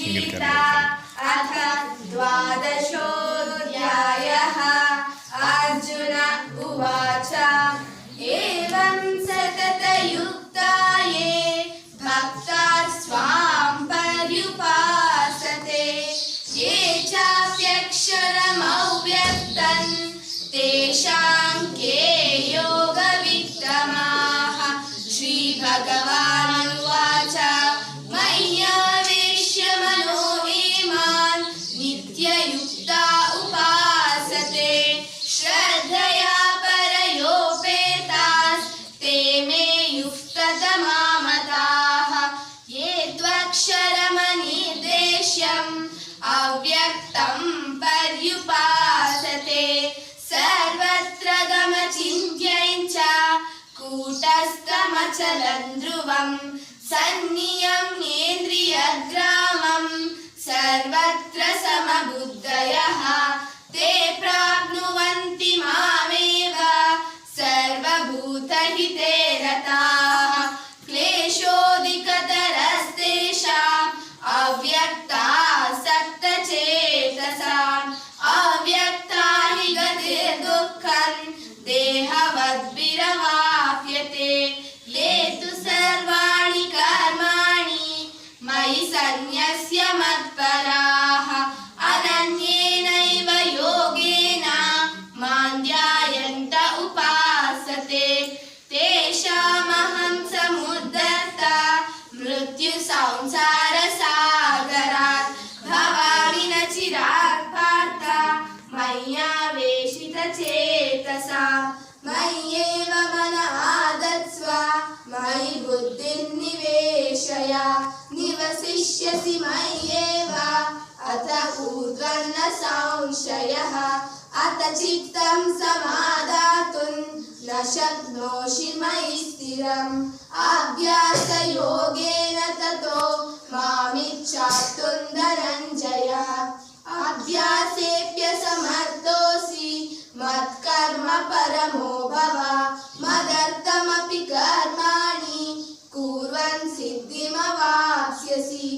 गीता अथ द्वादशोऽध्यायः। अर्जुन उवाच एवं सततयुक्ता ये भक्ताः स्वां पर्युपासते ये चाप्यक्षरमव्यक्तं तेषां के योगवित्तमाः। श्रीभगवानुवाच मय्यावेश्य मनो ये मां नित्ययुक्ता उपासते श्रद्धया परयोपेतास्ते मे युक्ततमा मताः। ये त्वक्षरमनिर्देश्यम् अव्यक्तं पर्युपासते सर्वत्र गमचिन्त्यं च कूटस्थमचलं ध्रुवं सन्नियम्येन्द्रियग्रामं सर्वत्र समबुद्धयः ते प्राप्नुवन्ति मामेव सर्वभूतहिते रताः। क्लेशोऽधिकतरस्तेषाम् अव्यक्तासक्तचेतसाम् अव्यक्ता हि गतिर्दुःखं देहवद्भिरवाप्यते। ये तु सर्वाणि कर्माणि मयि सन्न्यस्य मत्पराः अनन्येनैव योगेन मां ध्यायन्त उपासते तेषामहं समुद्धर्ता मृत्युसंसारसागरात् भवामि न चिरात् पार्थ मय्यावेशितचेतसा। मय्येव मन आदत्स्व मयि बुद्धिं निवेशय निवसिष्यसि मय्येव अथ ऊर्ध्वन्न संशयः। अथ चित्तं समादातुं न शक्नोषि मयि स्थिरम् अभ्यासयोगेन ततो मामिच्छाप्तुं धनञ्जय। अभ्यासेऽप्यसमर्थोऽसि मत्कर्म परमो भव मदर्थमपि कर्माणि कुर्वन् सिद्धिमवाप्स्यसि।